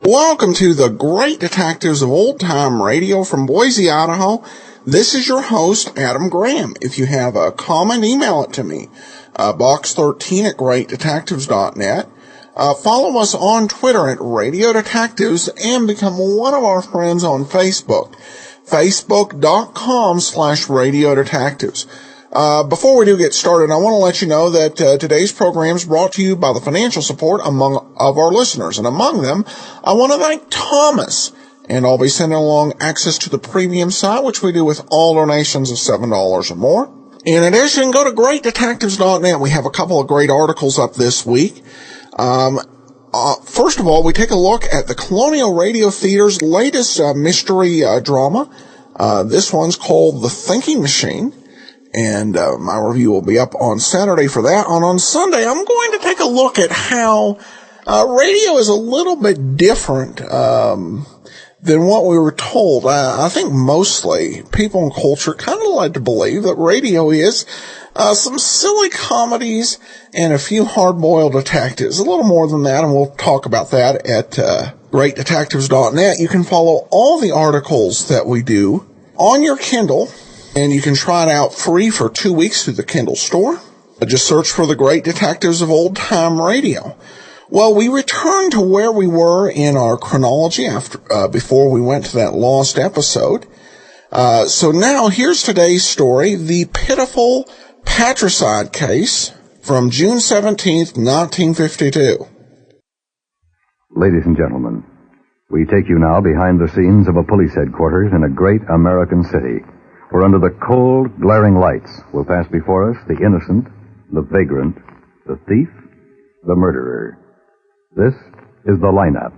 Welcome to the Great Detectives of Old Time Radio from Boise, Idaho. This is your host, Adam Graham. If you have a comment, email it to me, box13@greatdetectives.net. Follow us on Twitter at Radio Detectives and become one of our friends on Facebook, facebook.com/Radio Detectives. Before we do get started, I want to let you know that today's program is brought to you by the financial support of our listeners. And among them, I want to thank Thomas. And I'll be sending along access to the premium site, which we do with all donations of $7 or more. In addition, go to greatdetectives.net. We have a couple of great articles up this week. First of all, we take a look at the Colonial Radio Theater's latest mystery drama. This one's called The Thinking Machine. And my review will be up on Saturday for that. On Sunday, I'm going to take a look at how radio is a little bit different than what we were told. I think mostly people in culture kind of like to believe that radio is some silly comedies and a few hard-boiled detectives. A little more than that, and we'll talk about that at greatdetectives.net. You can follow all the articles that we do on your Kindle, and you can try it out free for 2 weeks through the Kindle store. Just search for the Great Detectives of Old Time Radio. Well, we return to where we were in our chronology before we went to that lost episode. So now here's today's story, the Pitiful Patricide case from June 17th, 1952. Ladies and gentlemen, we take you now behind the scenes of a police headquarters in a great American city, where under the cold, glaring lights will pass before us the innocent, the vagrant, the thief, the murderer. This is the lineup.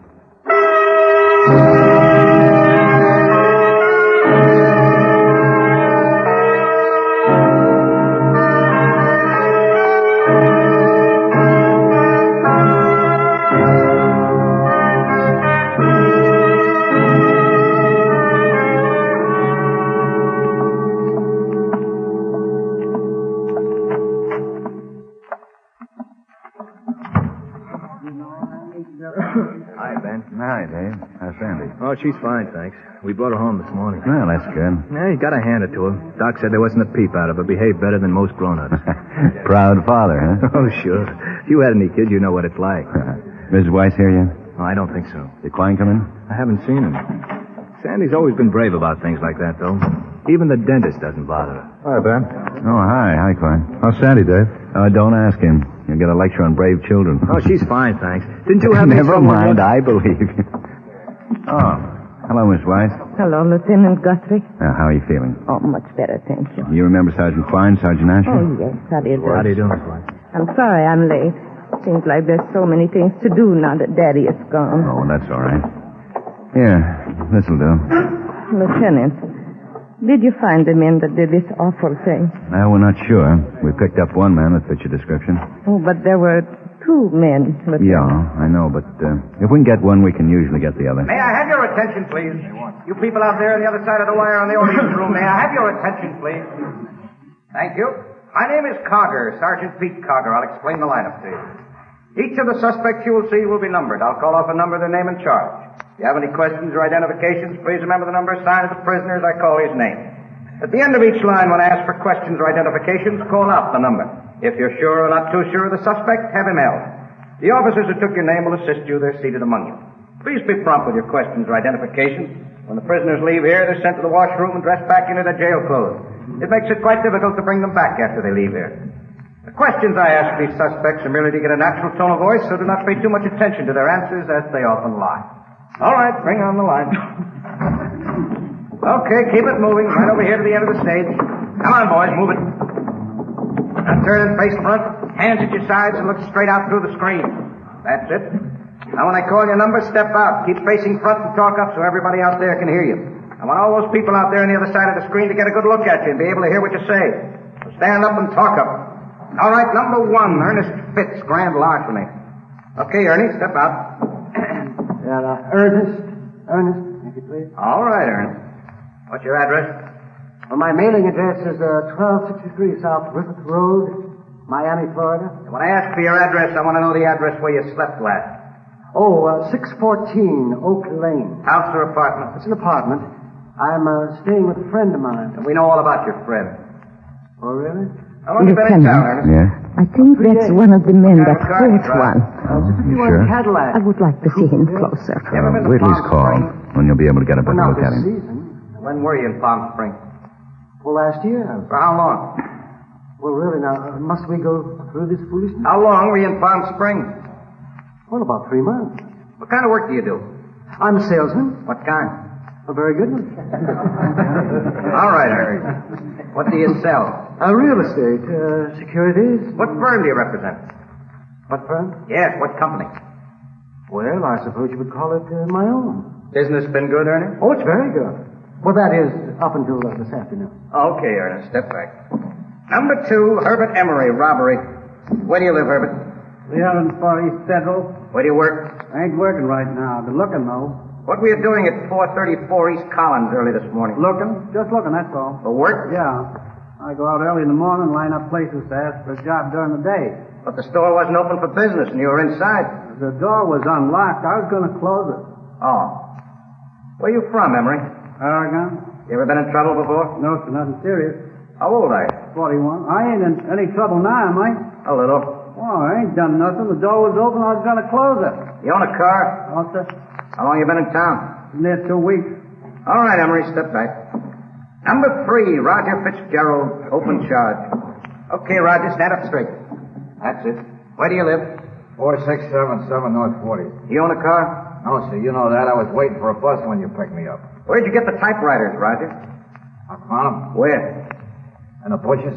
Hi, Ben. Hi, Dave. How's Sandy? Oh, she's fine, thanks. We brought her home this morning. Well, that's good. Yeah, you gotta hand it to her. Doc said there wasn't a peep out of her. Behaved better than most grown-ups. Proud father, huh? Oh, sure. If you had any kids, you know what it's like. Mrs. Weiss here yet? Oh, I don't think so. Did Klein come in? I haven't seen him. Sandy's always been brave about things like that, though. Even the dentist doesn't bother her. Hi, Ben. Oh, hi. Hi, Klein. How's Sandy, Dave? Don't ask him. You'll get a lecture on brave children. Oh, she's fine, thanks. Didn't you have any Never mind, I believe you. Oh, hello, Miss Weiss. Hello, Lieutenant Guthrie. How are you feeling? Oh, much better, thank you. You remember Sergeant Klein, Sergeant Asher? Oh, yes, how do you do? How do you do, Miss Weiss? I'm sorry I'm late. Seems like there's so many things to do now that Daddy is gone. Oh, that's all right. Here, this'll do. Lieutenant, did you find the men that did this awful thing? We're not sure. We picked up one man that fits your description. Oh, but there were two men, Lieutenant. Yeah, I know, but if we can get one, we can usually get the other. May I have your attention, please? You people out there on the other side of the wire in the audience room, may I have your attention, please? Thank you. My name is Cogger, Sergeant Pete Cogger. I'll explain the lineup to you. Each of the suspects you will see will be numbered. I'll call off a number, their name, and charge. If you have any questions or identifications, please remember the number assigned to the prisoner as I call his name. At the end of each line, when I ask for questions or identifications, call out the number. If you're sure or not too sure of the suspect, have him held. The officers who took your name will assist you. They're seated among you. Please be prompt with your questions or identifications. When the prisoners leave here, they're sent to the washroom and dressed back into their jail clothes. It makes it quite difficult to bring them back after they leave here. The questions I ask these suspects are merely to get a natural tone of voice, so do not pay too much attention to their answers, as they often lie. All right, bring on the line. Okay, keep it moving. Right over here to the end of the stage. Come on, boys, move it. Now turn and face front. Hands at your sides and look straight out through the screen. That's it. Now, when I call your number, step out. Keep facing front and talk up so everybody out there can hear you. I want all those people out there on the other side of the screen to get a good look at you and be able to hear what you say. So stand up and talk up. All right, number 1, Ernest Fitz, grand larceny. Okay, Ernie, step out. Ernest, thank you, please. All right, Ernest. What's your address? Well, my mailing address is 1263 South Griffith Road, Miami, Florida. When I ask for your address, I want to know the address where you slept last. 614 Oak Lane. House or apartment? It's an apartment. I'm staying with a friend of mine. And we know all about your friend. Oh, really? How long have you been in town, Ernest? Yeah? I think that's one of the men that fought one. You sure? Cadillac. I would like to see him closer. Wait till he's called, when you'll be able to get a better Not look at this him. season. When were you in Palm Springs? Well, last year. For how long? Well, really, now, must we go through this foolishness? How long were you in Palm Springs? Well, about 3 months. What kind of work do you do? I'm a salesman. What kind? A very good one. All right, Ernest. What do you sell? Real estate, securities. What firm do you represent? What firm? Yes, what company? Well, I suppose you would call it my own. Business been good, Ernest? Oh, it's very good. Well, that is, up until this afternoon. Okay, Ernest, step back. Number 2, Herbert Emery, robbery. Where do you live, Herbert? 304 East Federal. Where do you work? I ain't working right now. Been looking, though. What were you doing at 434 East Collins early this morning? Looking? Just looking, that's all. For work? Yeah. I go out early in the morning, line up places to ask for a job during the day. But the store wasn't open for business and you were inside. The door was unlocked. I was going to close it. Oh. Where you from, Emery? Oregon? You ever been in trouble before? No, sir, nothing serious. How old are you? 41. I ain't in any trouble now, am I? A little. Oh, I ain't done nothing. The door was open. I was going to close it. You own a car? Oh, sir. How long you been in town? Been there 2 weeks. All right, Emery, step back. Number 3, Roger Fitzgerald, open charge. Okay, Roger, stand up straight. That's it. Where do you live? 4677 North 40. You own a car? No, sir, you know that. I was waiting for a bus when you picked me up. Where'd you get the typewriters, Roger? I found them Where? in the bushes.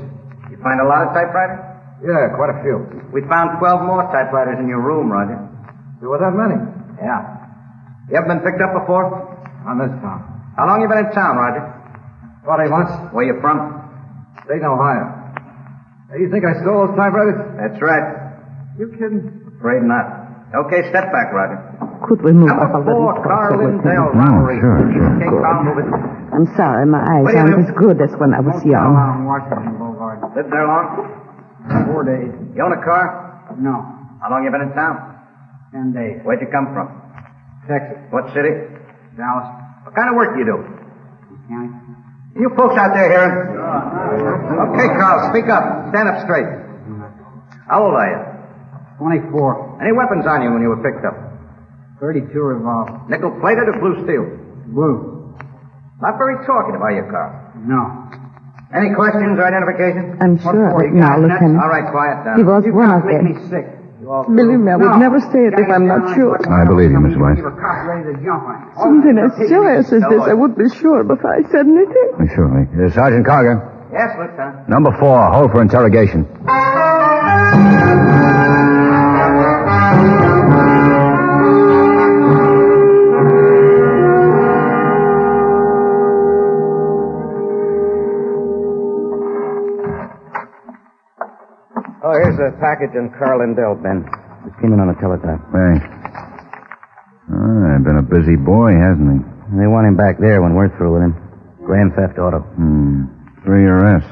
You find a lot of typewriters? Yeah, quite a few. We found 12 more typewriters in your room, Roger. There were that many. Yeah. You ever been picked up before? On this town. How long you been in town, Roger? 20 months. Where you from? State of Ohio. Hey, you think I stole those typewriters? That's right. You kidding? Afraid not. Okay, step back, Roger. Could we move Number up a little 4, Carl closer with him? Lindell, robbery. sure. Okay, Carl, move it. I'm sorry, my eyes Where do you aren't live? as good as when I was young. On Washington Boulevard. Lived there long? 4 days. You own a car? No. How long you been in town? 10 days. Where'd you come from? Texas. What city? Dallas. What kind of work do you do? County. You folks out there hearing? Okay, Carl, speak up. Stand up straight. How old are you? 24. Any weapons on you when you were picked up? 32 revolver. Nickel-plated or blue steel? Blue. Not very talkative, are you, Carl? No. Any questions or identification? I'm sure of it now, Lieutenant. All right, quiet down. He was one of Make me them. sick. Believe me, I would never say it if I'm not sure. I believe you, Miss Weiss. You were cop ready to jump on. Something as serious as this, I would be sure before I said anything. Surely. Sergeant Carger. Yes, Lieutenant. Number 4, hold for interrogation. Oh, here's a package in Carl Lindell, Ben. Just came in on the teletype. Thanks. Been a busy boy, hasn't he? They want him back there when we're through with him. Grand theft auto. 3 arrests.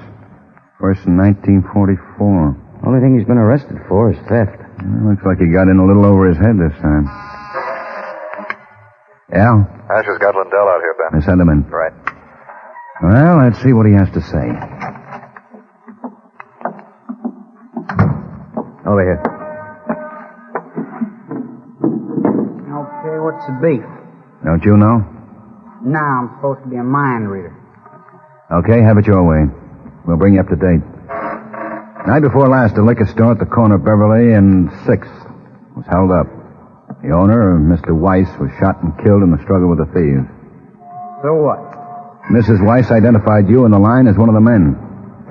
First in 1944. Only thing he's been arrested for is theft. Looks like he got in a little over his head this time. Yeah? Asher's got Lindell out here, Ben. Send him in. Right. Well, let's see what he has to say. Over here. Okay, what's the beef? Don't you know? Now I'm supposed to be a mind reader. Okay, have it your way. We'll bring you up to date. Night before last, a liquor store at the corner of Beverly and 6th was held up. The owner, Mr. Weiss, was shot and killed in the struggle with the thieves. So what? Mrs. Weiss identified you in the line as one of the men.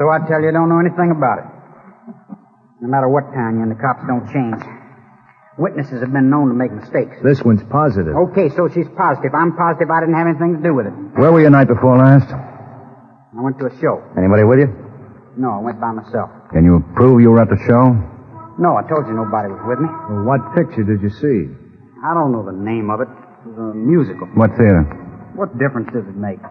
So I tell you, I don't know anything about it. No matter what town you're in, the cops don't change. Witnesses have been known to make mistakes. This one's positive. Okay, so she's positive. I'm positive I didn't have anything to do with it. Where were you night before last? I went to a show. Anybody with you? No, I went by myself. Can you prove you were at the show? No, I told you nobody was with me. Well, what picture did you see? I don't know the name of it. It was a musical. What theater? What difference does it make?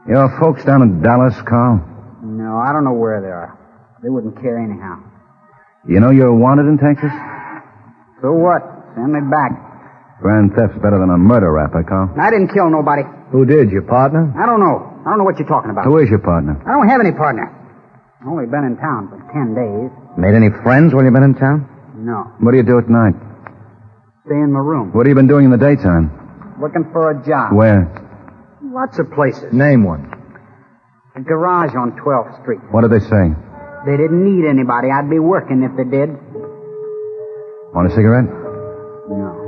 Your folks down in Dallas, Carl? No, I don't know where they are. They wouldn't care anyhow. You know you're wanted in Texas? So what? Send me back. Grand theft's better than a murder rap, Carl. I didn't kill nobody. Who did, your partner? I don't know. I don't know what you're talking about. Who is your partner? I don't have any partner. I've only been in town for 10 days. Made any friends while you've been in town? No. What do you do at night? Stay in my room. What have you been doing in the daytime? Looking for a job. Where? Lots of places. Name one. A garage on 12th Street. What did they say? They didn't need anybody. I'd be working if they did. Want a cigarette? No.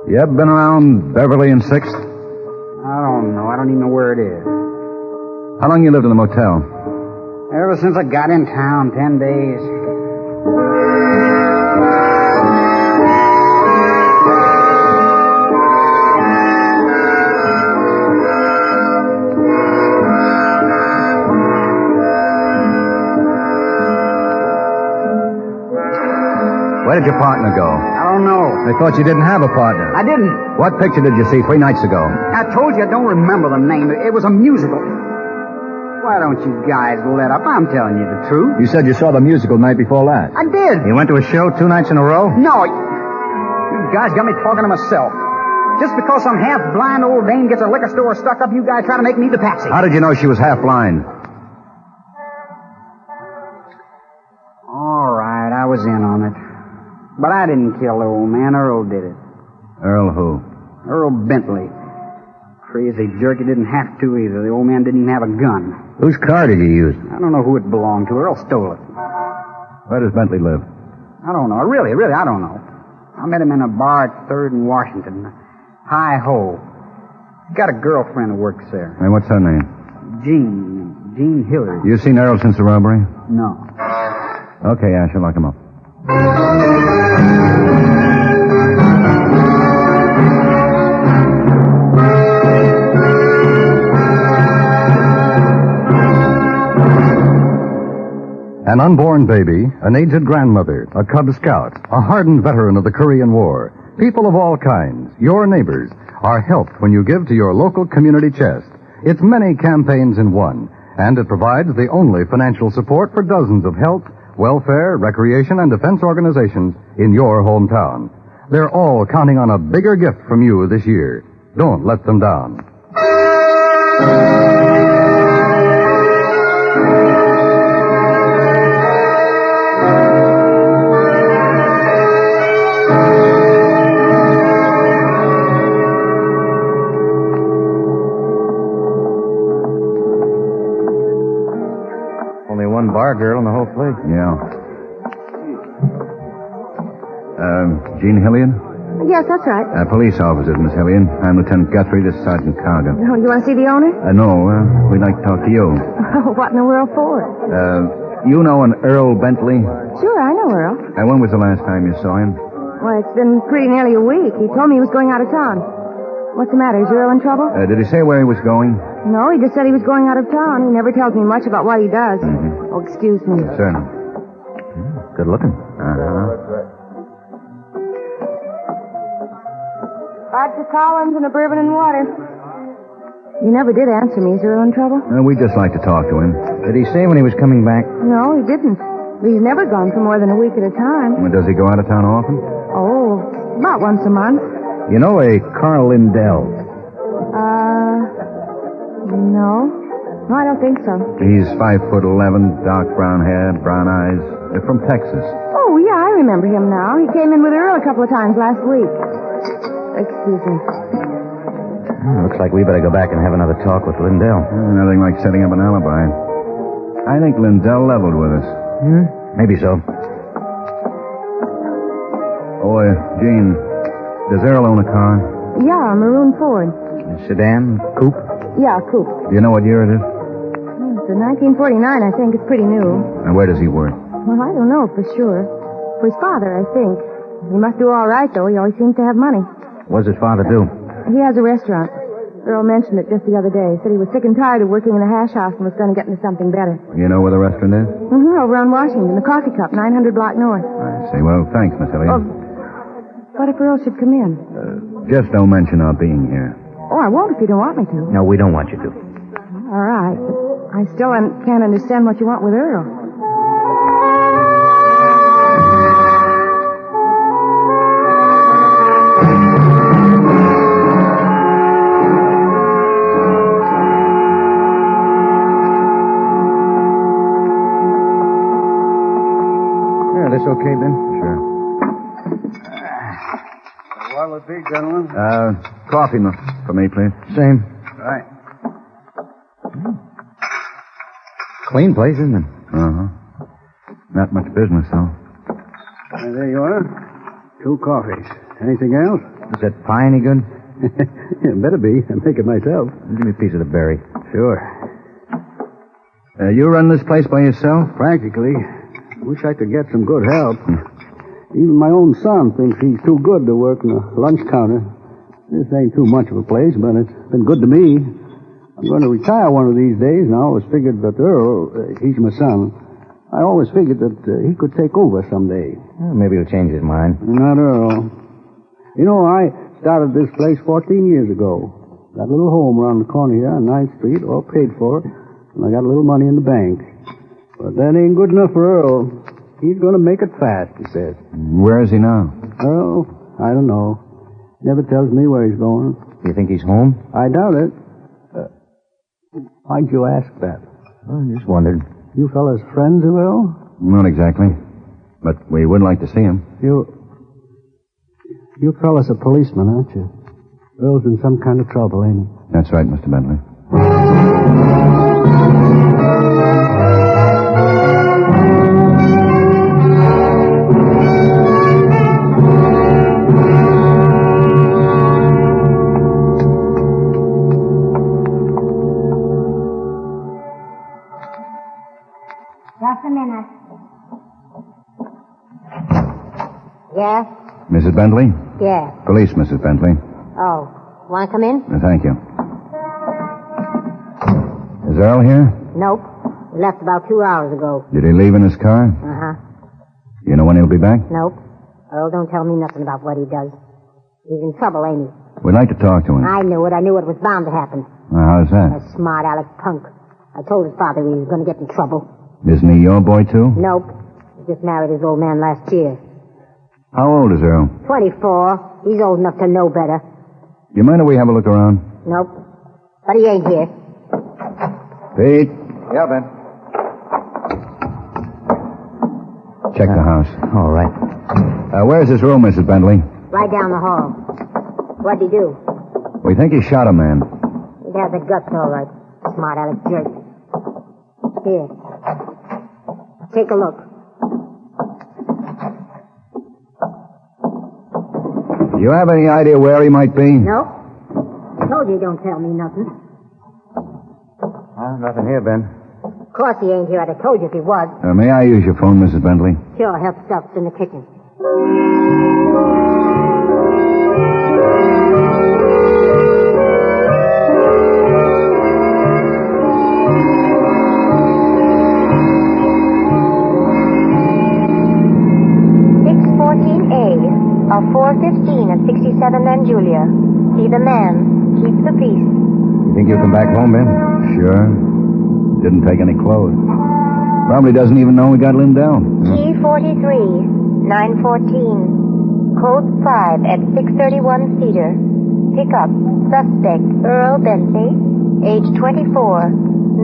You ever been around Beverly and 6th? I don't know. I don't even know where it is. How long you lived in the motel? Ever since I got in town, 10 days. Where did your partner go? I don't know. I thought you didn't have a partner. I didn't. What picture did you see 3 nights ago? I told you I don't remember the name. It was a musical. Why don't you guys let up? I'm telling you the truth. You said you saw the musical night before last. I did. You went to a show 2 nights in a row? No. You guys got me talking to myself. Just because some half-blind old dame gets a liquor store stuck up, you guys try to make me the patsy. How did you know she was half blind? All right, I was in on it. But I didn't kill the old man. Earl did it. Earl who? Earl Bentley. Crazy jerk, he didn't have to either. The old man didn't even have a gun. Whose car did you use? I don't know who it belonged to. Earl stole it. Where does Bentley live? I don't know. Really, I don't know. I met him in a bar at 3rd and Washington. Hi-ho. He's got a girlfriend who works there. And what's her name? Jean Hillard. You seen Earl since the robbery? No. Okay, Asher, lock him up. An unborn baby, an aged grandmother, a Cub Scout, a hardened veteran of the Korean War, people of all kinds, your neighbors, are helped when you give to your local community chest. It's many campaigns in one, and it provides the only financial support for dozens of health, welfare, recreation, and defense organizations in your hometown. They're all counting on a bigger gift from you this year. Don't let them down. Only one bar girl in the whole place. Yeah. Jean Hillian? Yes, that's right. Police officers, Miss Hillian. I'm Lieutenant Guthrie. This is Sergeant Cargan. Oh, you want to see the owner? No, we'd like to talk to you. What in the world for? You know an Earl Bentley? Sure, I know Earl. When was the last time you saw him? Well, it's been pretty nearly a week. He told me he was going out of town. What's the matter? Is Earl in trouble? Did he say where he was going? No, he just said he was going out of town. He never tells me much about what he does. Mm-hmm. Oh, excuse me. Certainly. Good looking. Vodka Collins and a bourbon and water. You never did answer me. Is Earl in trouble? We'd just like to talk to him. Did he say when he was coming back? No, he didn't. He's never gone for more than a week at a time. Does he go out of town often? Oh, about once a month. You know a Carl Lindell? No. No, I don't think so. He's 5'11", dark brown hair, brown eyes. They're from Texas. Oh, yeah, I remember him now. He came in with Earl a couple of times last week. Excuse me. Looks like we better go back and have another talk with Lindell. Nothing like setting up an alibi. I think Lindell leveled with us. Maybe so. Oh, Jean, does Earl own a car? Yeah, a maroon Ford. A sedan? Coupe? Yeah, coupe. Do you know what year it is? It's a 1949, I think. It's pretty new. And where does he work? Well, I don't know for sure. For his father, I think. He must do all right, though. He always seems to have money. What does his father do? He has a restaurant. Earl mentioned it just the other day. Said he was sick and tired of working in a hash house and was going to get into something better. You know where the restaurant is? Over on Washington, the Coffee Cup, 900 block north. I see. Well, thanks, Miss Elliott. What if Earl should come in? Just don't mention our being here. Oh, I won't if you don't want me to. No, we don't want you to. All right. But I still can't understand what you want with Earl. This okay, Ben? Sure. What'll it be, gentlemen? Coffee for me, please. Same. Right. Clean place, isn't it? Uh-huh. Not much business, though. There you are. 2 coffees. Anything else? Is that pie any good? Yeah, better be. I make it myself. Give me a piece of the berry. Sure. You run this place by yourself? Practically. Wish I could get some good help. Even my own son thinks he's too good to work in a lunch counter. This ain't too much of a place, but it's been good to me. I'm going to retire one of these days, and I always figured that Earl, he's my son, I always figured that he could take over someday. Well, maybe he'll change his mind. Not Earl. You know, I started this place 14 years ago. Got a little home around the corner here on 9th Street, all paid for, and I got a little money in the bank. But that ain't good enough for Earl. He's going to make it fast, he says. Where is he now? Earl? I don't know. Never tells me where he's going. You think he's home? I doubt it. Why'd you ask that? I just wondered. You fellas friends of Earl? Not exactly. But we would like to see him. You fellas are policemen, aren't you? Earl's in some kind of trouble, ain't he? That's right, Mr. Bentley. Just a minute. Yeah? Mrs. Bentley? Yeah. Police, Mrs. Bentley. Oh. Want to come in? Thank you. Is Earl here? Nope. He left about 2 hours ago. Did he leave in his car? Uh-huh. You know when he'll be back? Nope. Earl don't tell me nothing about what he does. He's in trouble, ain't he? We'd like to talk to him. I knew it. I knew it was bound to happen. How's that? A smart aleck punk. I told his father he was going to get in trouble. Isn't he your boy, too? Nope. He just married his old man last year. How old is Earl? 24. He's old enough to know better. You mind if we have a look around? Nope. But he ain't here. Pete? Yeah, Ben. Check the house. All right. Where's his room, Mrs. Bentley? Right down the hall. What'd he do? We think he shot a man. He has the guts, all right. Smart aleck jerk. Here. Take a look. Do you have any idea where he might be? Nope. Told you don't tell me nothing. Nothing here, Ben. Of course he ain't here. I'd have told you if he was. May I use your phone, Mrs. Bentley? Sure, help stuff's in the kitchen. Of 415 at 67 and Julia. See the man. Keep the peace. You think you'll come back home, Ben? Sure. Didn't take any clothes. Probably doesn't even know we got Lindell. T43, 914. Code 5 at 631 Cedar. Pick up. Suspect Earl Bentley, age 24.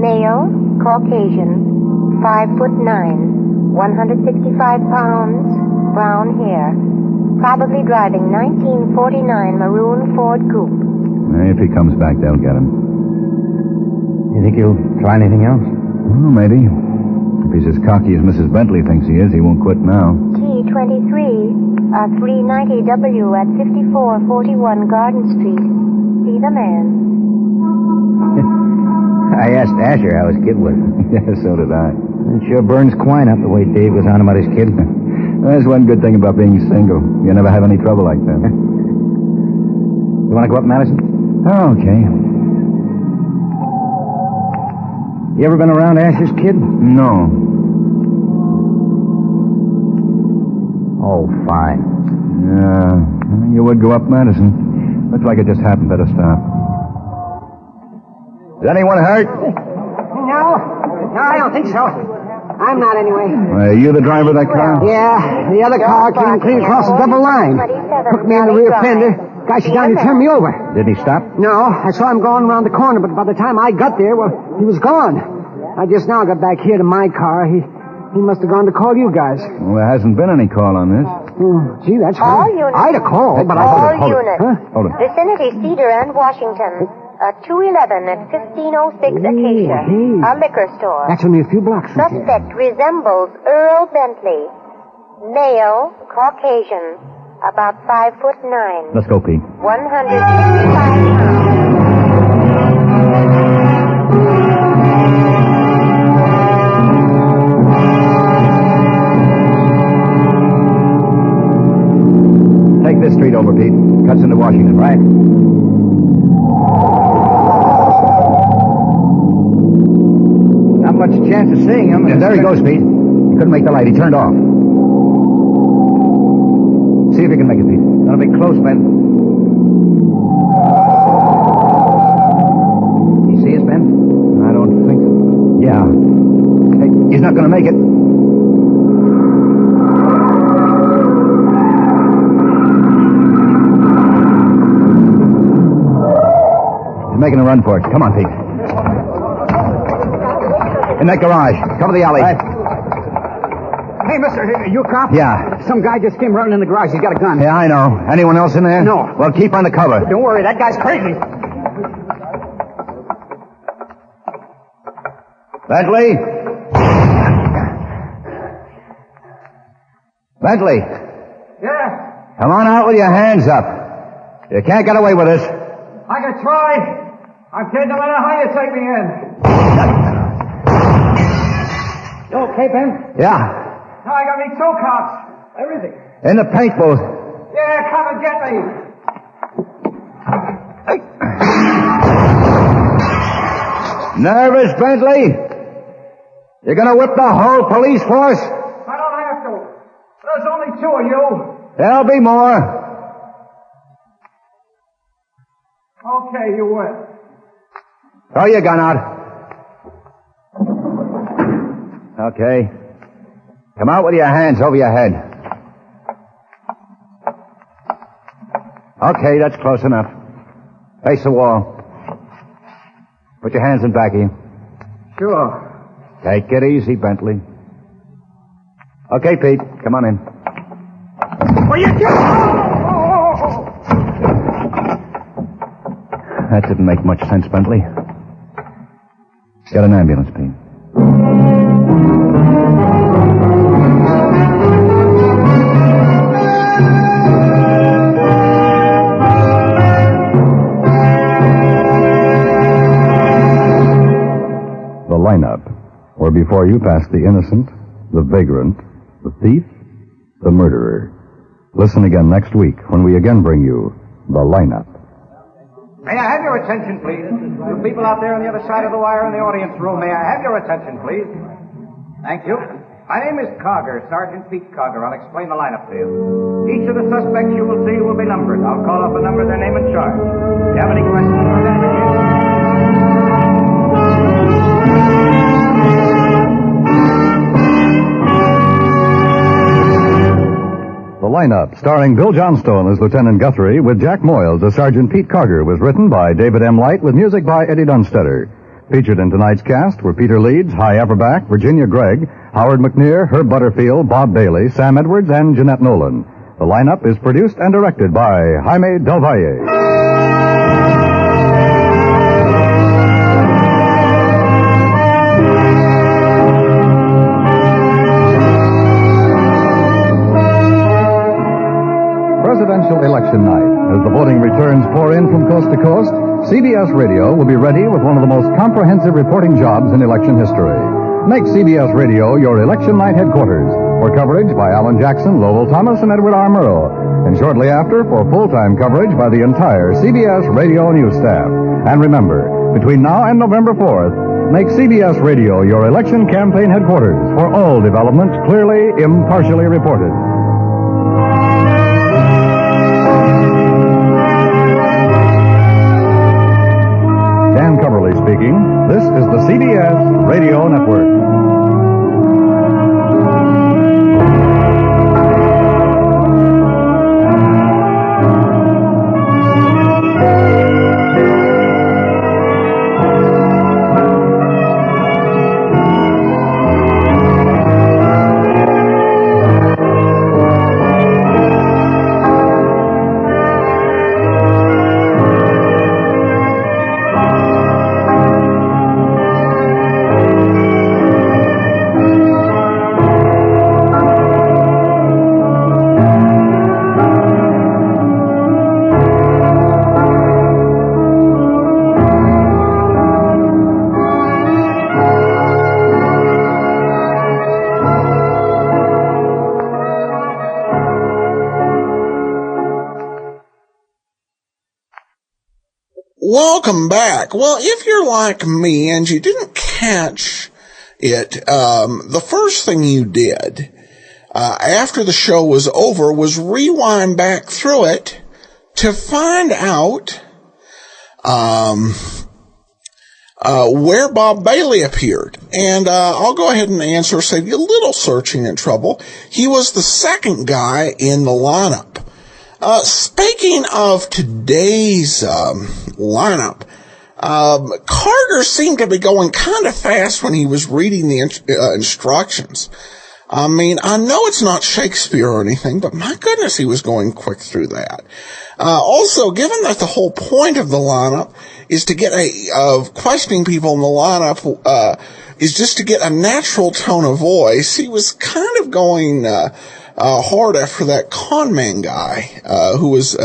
Male, Caucasian, 5'9", 165 pounds, brown hair. Probably driving 1949 maroon Ford coupe. If he comes back, they'll get him. You think he'll try anything else? Well, maybe. If he's as cocky as Mrs. Bentley thinks he is, he won't quit now. T23, 390W at 5441 Garden Street. See the man. I asked Asher how his kid was. Yeah, so did I. It sure burns Quine up the way Dave was on about his kid. There's one good thing about being single. You never have any trouble like that. You want to go up, Madison? Oh, okay. You ever been around Asher's kid? No. Oh, fine. Yeah, you would go up, Madison. Looks like it just happened. Better stop. Is anyone hurt? No, I don't think so. I'm not, anyway. Are you the driver of that car? Yeah, the other car came clean across the double line. Took me in the rear fender. Guy shut down and turned me over. Did he stop? No, I saw him going around the corner, but by the time I got there, well, he was gone. I just now got back here to my car. He must have gone to call you guys. Well, there hasn't been any call on this. Gee, that's All right. units. I'd have called, but All I... units. Huh? Hold it. Vicinity Cedar and Washington. 211 at 1506 Acacia. hey. A liquor store. That's only a few blocks from here. Suspect resembles Earl Bentley. Male, Caucasian, about 5'9". Let's go, Pete. 165 pounds. Take this street over, Pete. Cuts into Washington, right? Not much chance of seeing him. Yeah, there he goes, Pete. He couldn't make the light. He turned off. See if you can make it, Pete. That'll be close, Ben. You see us, Ben? I don't think so. Yeah. Hey, he's not going to make it. He's making a run for it. Come on, Pete. In that garage. Cover the alley. Hey, mister, you a cop? Yeah. Some guy just came running in the garage. He's got a gun. Yeah, I know. Anyone else in there? No. Well, keep on the cover. Don't worry, that guy's crazy. Bentley? Bentley, Yeah, come on out with your hands up. You can't get away with this. I can try. I'm kidding no matter how you take me in. You okay, Ben? Yeah, Now I got me two cops. Where is he? in the paint booth. Yeah, come and get me. Nervous, Bentley? You're gonna whip the whole police force? I don't have to. There's only two of you. There'll be more. Okay, you win. Throw your gun out. Okay. Come out with your hands over your head. Okay, that's close enough. Face the wall. Put your hands in back of you. Sure. Take it easy, Bentley. Okay, Pete, come on in. Well, you That didn't make much sense, Bentley. Get an ambulance, Pete. The lineup, where before you pass the innocent, the vagrant, the thief, the murderer. Listen again next week when we again bring you the lineup. May I have your attention, please? You people out there on the other side of the wire in the audience room, may I have your attention, please? Thank you. My name is Cogger, Sergeant Pete Cogger. I'll explain the lineup to you. Each of the suspects you will see will be numbered. I'll call off a number, their name and charge. Do you have any questions or identification? The lineup, starring Bill Johnstone as Lieutenant Guthrie with Jack Moyles as Sergeant Pete Carger, was written by David M. Light with music by Eddie Dunstetter. Featured in tonight's cast were Peter Leeds, Hy Averback, Virginia Gregg, Howard McNear, Herb Butterfield, Bob Bailey, Sam Edwards, and Jeanette Nolan. The lineup is produced and directed by Jaime Del Valle. Presidential election night. As the voting returns pour in from coast to coast, CBS Radio will be ready with one of the most comprehensive reporting jobs in election history. Make CBS Radio your election night headquarters for coverage by Alan Jackson, Lowell Thomas, and Edward R. Murrow. And shortly after, for full-time coverage by the entire CBS Radio News staff. And remember, between now and November 4th, make CBS Radio your election campaign headquarters for all developments clearly, impartially reported. Dan Coverly speaking. This is the CBS Radio Network. Welcome back. Well, if you're like me and you didn't catch it, the first thing you did after the show was over was rewind back through it to find out where Bob Bailey appeared. And I'll go ahead and answer, save you a little searching and trouble. He was the second guy in the lineup. Speaking of today's lineup, Carter seemed to be going kind of fast when he was reading the instructions. I mean, I know it's not Shakespeare or anything, but my goodness, he was going quick through that. Also, given that the whole point of the lineup is to get of questioning people in the lineup, is just to get a natural tone of voice, he was kind of going hard after that con man guy, who was,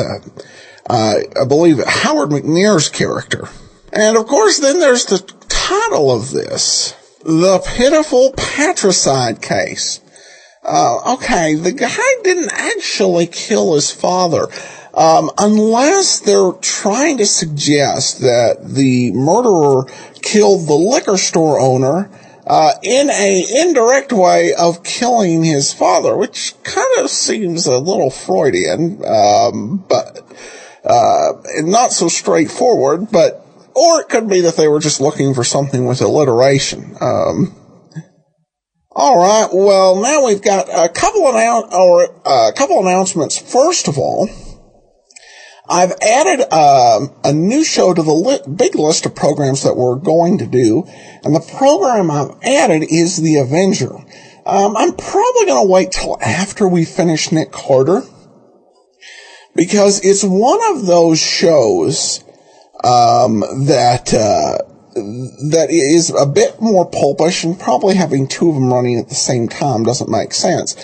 I believe, Howard McNear's character. And of course, then there's the title of this, The Pitiful Patricide Case. Okay, the guy didn't actually kill his father, unless they're trying to suggest that the murderer killed the liquor store owner in a indirect way of killing his father, which kind of seems a little Freudian, but not so straightforward. But or it could be that they were just looking for something with alliteration. All right. Well, now we've got a couple announcements. First of all, I've added a new show to the big list of programs that we're going to do, and the program I've added is The Avenger. I'm probably going to wait till after we finish Nick Carter, because it's one of those shows that is a bit more pulpish, and probably having two of them running at the same time doesn't make sense.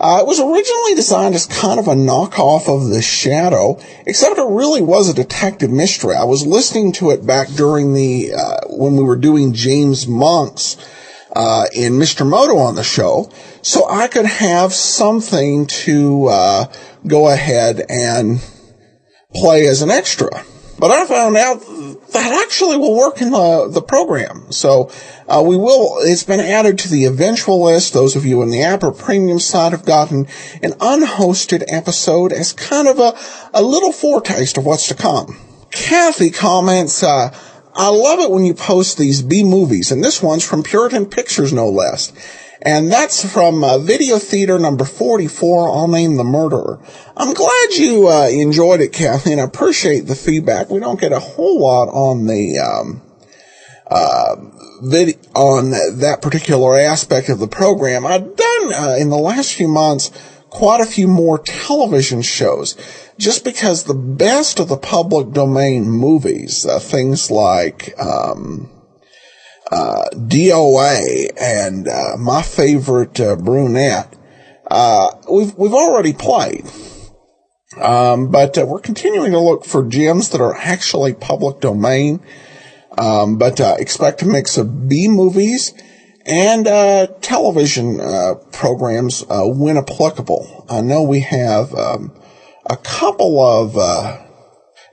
It was originally designed as kind of a knockoff of The Shadow, except it really was a detective mystery. I was listening to it back during when we were doing James Monk's in Mr. Moto on the show, so I could have something to go ahead and play as an extra. But I found out that actually will work in the program. So it's been added to the eventual list. Those of you in the app or premium side have gotten an unhosted episode as kind of a little foretaste of what's to come. Kathy comments, I love it when you post these B-movies, and this one's from Puritan Pictures, no less. And that's from Video Theater number 44, I'll Name the Murderer. I'm glad you enjoyed it, Kathy, and I appreciate the feedback. We don't get a whole lot on the on that particular aspect of the program. I've done, in the last few months, quite a few more television shows, just because the best of the public domain movies, things like DOA and My Favorite Brunette, we've already played. But we're continuing to look for gems that are actually public domain. But expect a mix of B movies and television programs when applicable. I know we have a couple of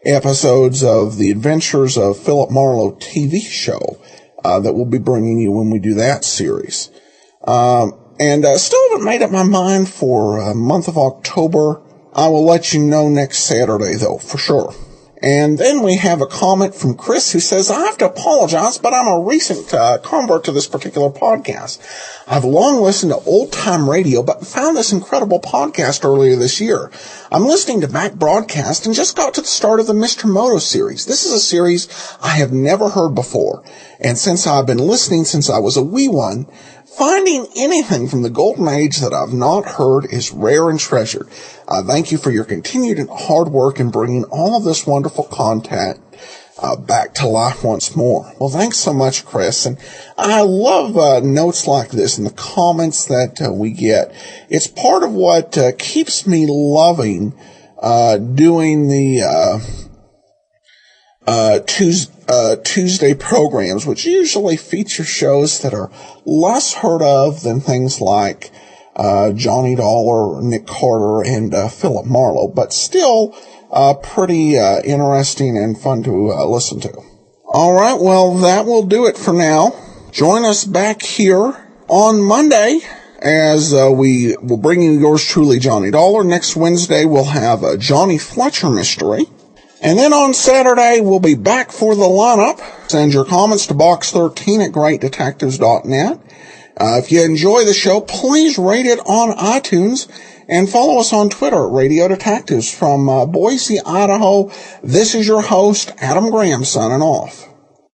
episodes of The Adventures of Philip Marlowe TV show that we'll be bringing you when we do that series. And still haven't made up my mind for month of October. I will let you know next Saturday, though, for sure. And then we have a comment from Chris who says, I have to apologize, but I'm a recent convert to this particular podcast. I've long listened to old-time radio, but found this incredible podcast earlier this year. I'm listening to back broadcast and just got to the start of the Mr. Moto series. This is a series I have never heard before. And since I've been listening since I was a wee one, finding anything from the golden age that I've not heard is rare and treasured. Thank you for your continued hard work in bringing all of this wonderful content back to life once more. Well, thanks so much, Chris. And I love notes like this and the comments that we get. It's part of what keeps me loving doing the Tuesday programs, which usually feature shows that are less heard of than things like Johnny Dollar, Nick Carter, and Philip Marlowe, but still pretty interesting and fun to listen to. All right, well, that will do it for now. Join us back here on Monday as we will bring you yours truly, Johnny Dollar. Next Wednesday, we'll have a Johnny Fletcher mystery. And then on Saturday, we'll be back for the lineup. Send your comments to box13@greatdetectives.net. If you enjoy the show, please rate it on iTunes and follow us on Twitter at Radio Detectives. From Boise, Idaho, this is your host, Adam Graham, signing off.